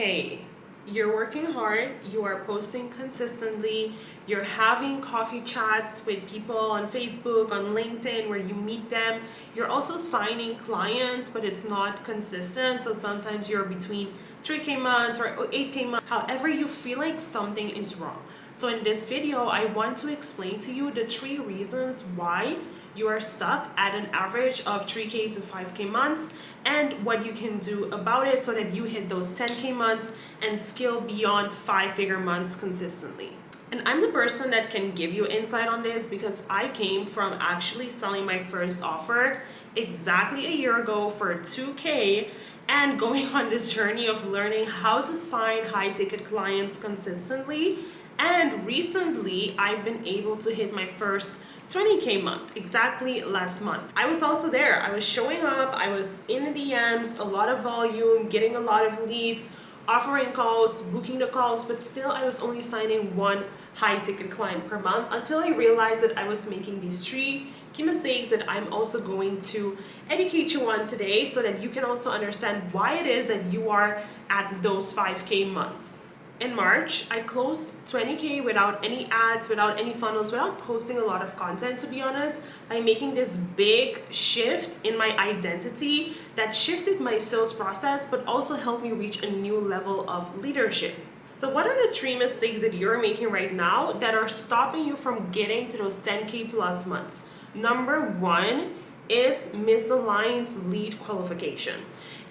Hey, you're working hard, you are posting consistently, you're having coffee chats with people on Facebook, on LinkedIn where you meet them. You're also signing clients, but it's not consistent. So sometimes you're between 3K months or 8K months. However, you feel like something is wrong. So in this video, I want to explain to you the 3 reasons why you are stuck at an average of 3K to 5K months and what you can do about it so that you hit those 10K months and scale beyond 5-figure months consistently. And I'm the person that can give you insight on this because I came from actually selling my first offer exactly a year ago for 2K and going on this journey of learning how to sign high ticket clients consistently. And recently, I've been able to hit my first 20K month, exactly last month. I was also there. I was showing up, I was in the DMs, a lot of volume, getting a lot of leads, offering calls, booking the calls, but still I was only signing one high ticket client per month until I realized that I was making these 3 key mistakes that I'm also going to educate you on today so that you can also understand why it is that you are at those 5K months. In March, I closed 20K without any ads, without any funnels, without posting a lot of content, to be honest, by making this big shift in my identity that shifted my sales process, but also helped me reach a new level of leadership. So what are the 3 mistakes that you're making right now that are stopping you from getting to those 10K plus months? Number 1 is misaligned lead qualification.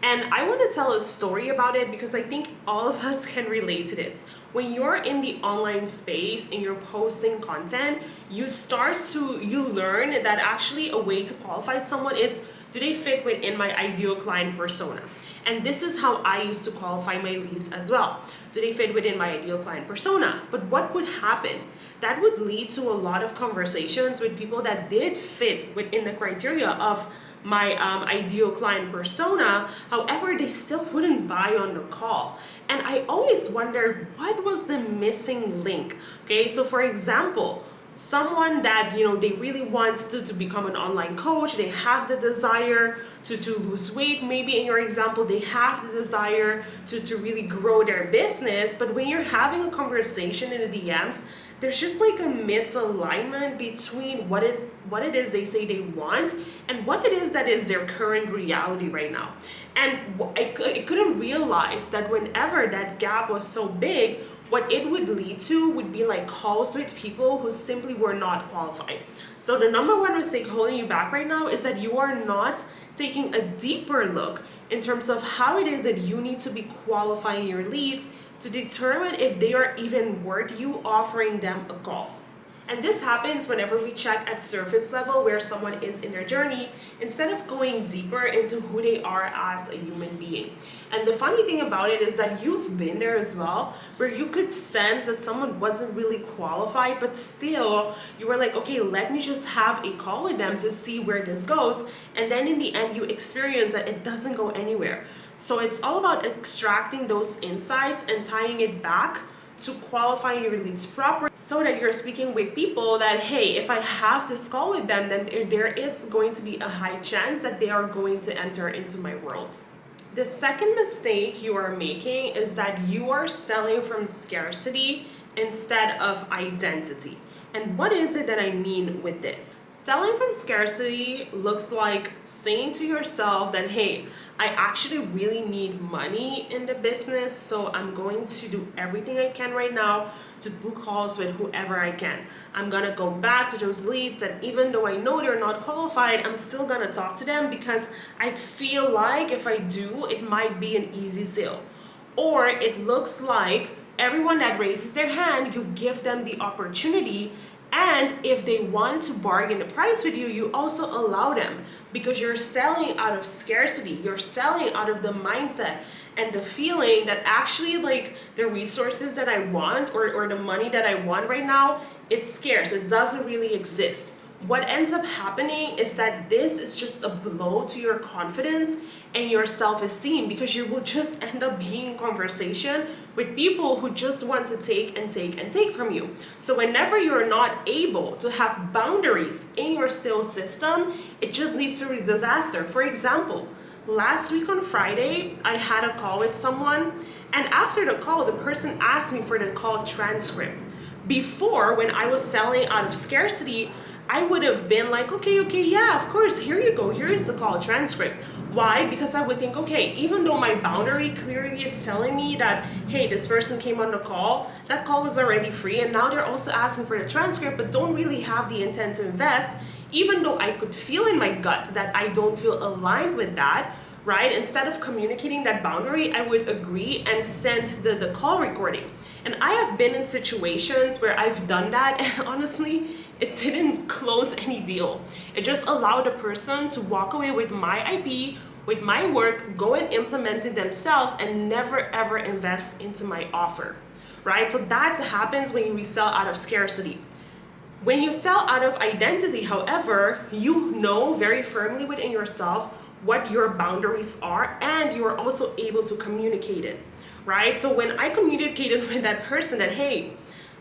And I want to tell a story about it because I think all of us can relate to this. When you're in the online space and you're posting content, you learn that actually a way to qualify someone is, do they fit within my ideal client persona? And this is how I used to qualify my leads as well. Do they fit within my ideal client persona? But what would happen? That would lead to a lot of conversations with people that did fit within the criteria of my ideal client persona. However, they still wouldn't buy on the call. And I always wondered, what was the missing link? Okay, so for example, someone that they really want to become an online coach, they have the desire to lose weight, maybe in your example they have the desire to really grow their business, but when you're having a conversation in the DMs, there's just like a misalignment between what it is they say they want and what it is that is their current reality right now. And I couldn't realize that whenever that gap was so big, what it would lead to would be like calls with people who simply were not qualified. So the number 1 mistake holding you back right now is that you are not taking a deeper look in terms of how it is that you need to be qualifying your leads to determine if they are even worth you offering them a call. And this happens whenever we check at surface level where someone is in their journey instead of going deeper into who they are as a human being. And the funny thing about it is that you've been there as well, where you could sense that someone wasn't really qualified, but still you were like, okay, let me just have a call with them to see where this goes. And then in the end, you experience that it doesn't go anywhere. So it's all about extracting those insights and tying it back to qualifying your leads properly so that you're speaking with people that, hey, if I have this call with them, then there is going to be a high chance that they are going to enter into my world. The second mistake you are making is that you are selling from scarcity instead of identity. And what is it that I mean with this? Selling from scarcity looks like saying to yourself that, hey, I actually really need money in the business, so I'm going to do everything I can right now to book calls with whoever I can. I'm gonna go back to those leads that even though I know they're not qualified, I'm still gonna talk to them because I feel like if I do, it might be an easy sale. Or it looks like everyone that raises their hand, you give them the opportunity, and if they want to bargain the price with you, you also allow them because you're selling out of scarcity. You're selling out of the mindset and the feeling that actually like the resources that I want or the money that I want right now, it's scarce. It doesn't really exist. What ends up happening is that this is just a blow to your confidence and your self-esteem because you will just end up being in conversation with people who just want to take and take and take from you. So whenever you're not able to have boundaries in your sales system, it just leads to a disaster. For example, last week on Friday, I had a call with someone And after the call, the person asked me for the call transcript. Before, when I was selling out of scarcity, I would have been like, okay, yeah, of course, here you go, here is the call transcript. Why? Because I would think, okay, even though my boundary clearly is telling me that, hey, this person came on the call, that call is already free, and now they're also asking for the transcript, but don't really have the intent to invest, even though I could feel in my gut that I don't feel aligned with that, right? Instead of communicating that boundary, I would agree and send the call recording. And I have been in situations where I've done that, and honestly, it didn't close any deal. It just allowed the person to walk away with my IP, with my work, go and implement it themselves, and never ever invest into my offer, right? So that happens when we sell out of scarcity. When you sell out of identity, however, you know very firmly within yourself what your boundaries are, and you are also able to communicate it, right? So when I communicated with that person that, hey,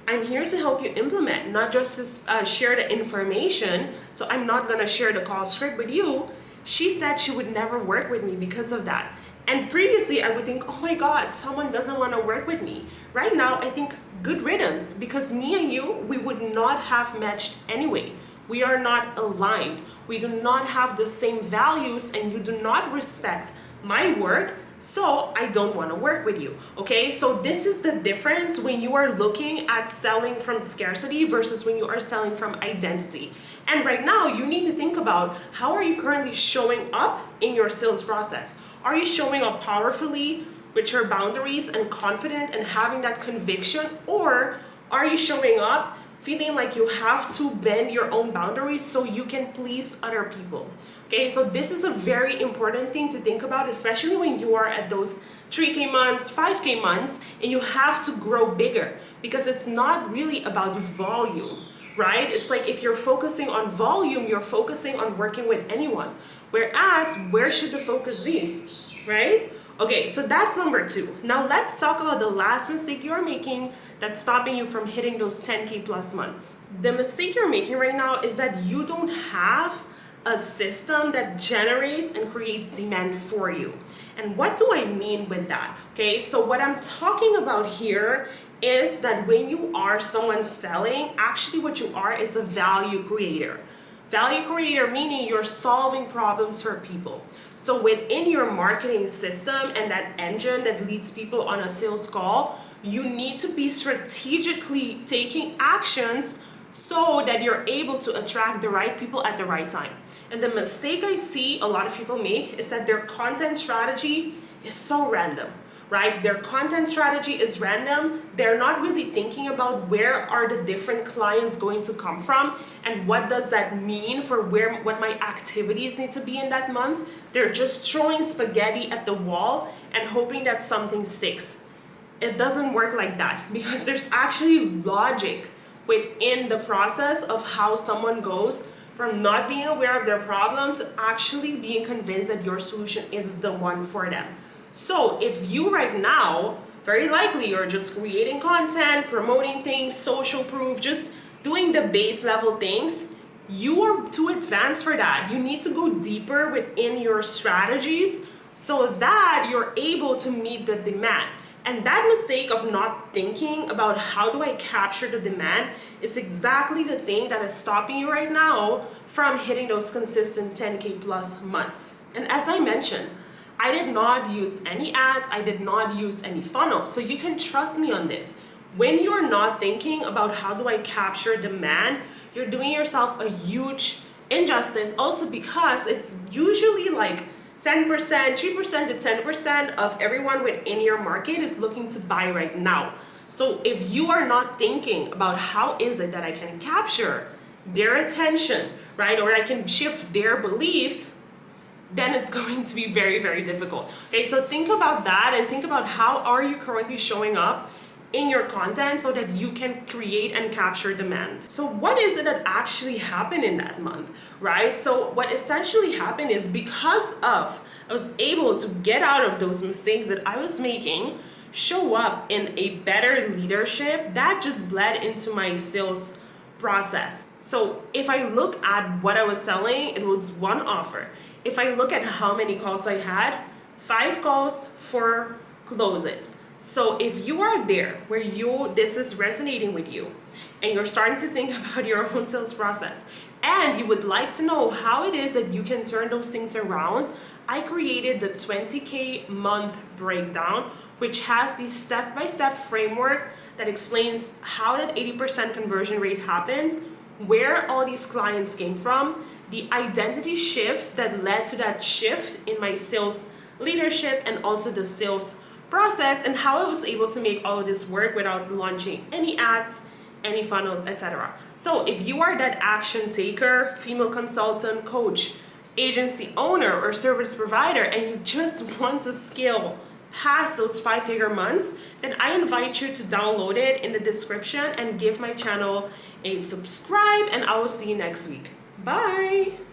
I'm here to help you implement, not just to share the information, so I'm not gonna share the call script with you, she said she would never work with me because of that. And previously I would think, oh my God, someone doesn't wanna work with me. Right now, I think good riddance, because me and you, we would not have matched anyway. We are not aligned. We do not have the same values, and you do not respect my work, so I don't want to work with you. Okay, so this is the difference when you are looking at selling from scarcity versus when you are selling from identity. And right now, you need to think about, how are you currently showing up in your sales process? Are you showing up powerfully with your boundaries and confident and having that conviction, or are you showing up feeling like you have to bend your own boundaries so you can please other people? Okay, so this is a very important thing to think about, especially when you are at those 3K months, 5K months, and you have to grow bigger, because it's not really about volume, right? It's like if you're focusing on volume, you're focusing on working with anyone. Whereas, where should the focus be, right? Okay, so that's number 2. Now let's talk about the last mistake you're making that's stopping you from hitting those 10K plus months. The mistake you're making right now is that you don't have a system that generates and creates demand for you. And what do I mean with that? Okay, so what I'm talking about here is that when you are someone selling, actually what you are is a value creator. Value creator meaning you're solving problems for people. So within your marketing system and that engine that leads people on a sales call, you need to be strategically taking actions so that you're able to attract the right people at the right time. And the mistake I see a lot of people make is that their content strategy is so random, right? Their content strategy is random. They're not really thinking about where are the different clients going to come from and what does that mean for what my activities need to be in that month. They're just throwing spaghetti at the wall and hoping that something sticks. It doesn't work like that, because there's actually logic within the process of how someone goes from not being aware of their problem to actually being convinced that your solution is the one for them. So if you right now, very likely you're just creating content, promoting things, social proof, just doing the base level things, you are too advanced for that. You need to go deeper within your strategies so that you're able to meet the demand. And that mistake of not thinking about how do I capture the demand is exactly the thing that is stopping you right now from hitting those consistent 10K plus months. And as I mentioned, I did not use any ads, I did not use any funnel. So you can trust me on this. When you're not thinking about how do I capture demand, you're doing yourself a huge injustice, also because it's usually like 10%, 3% to 10% of everyone within your market is looking to buy right now. So if you are not thinking about how is it that I can capture their attention, right, or I can shift their beliefs, then it's going to be very, very difficult. Okay, so think about that and think about how are you currently showing up in your content so that you can create and capture demand. So what is it that actually happened in that month, right? So what essentially happened is because of I was able to get out of those mistakes that I was making, show up in a better leadership that just bled into my sales process. So if I look at what I was selling, it was one offer. If I look at how many calls I had, 5 calls, 4 closes. So if you are there where this is resonating with you and you're starting to think about your own sales process and you would like to know how it is that you can turn those things around, I created the 20K month breakdown, which has the step-by-step framework that explains how that 80% conversion rate happened, where all these clients came from, the identity shifts that led to that shift in my sales leadership and also the sales process, and how I was able to make all of this work without launching any ads, any funnels, etc. So if you are that action taker, female consultant, coach, agency owner, or service provider, and you just want to scale past those 5-figure months, then I invite you to download it in the description and give my channel a subscribe, and I will see you next week. Bye!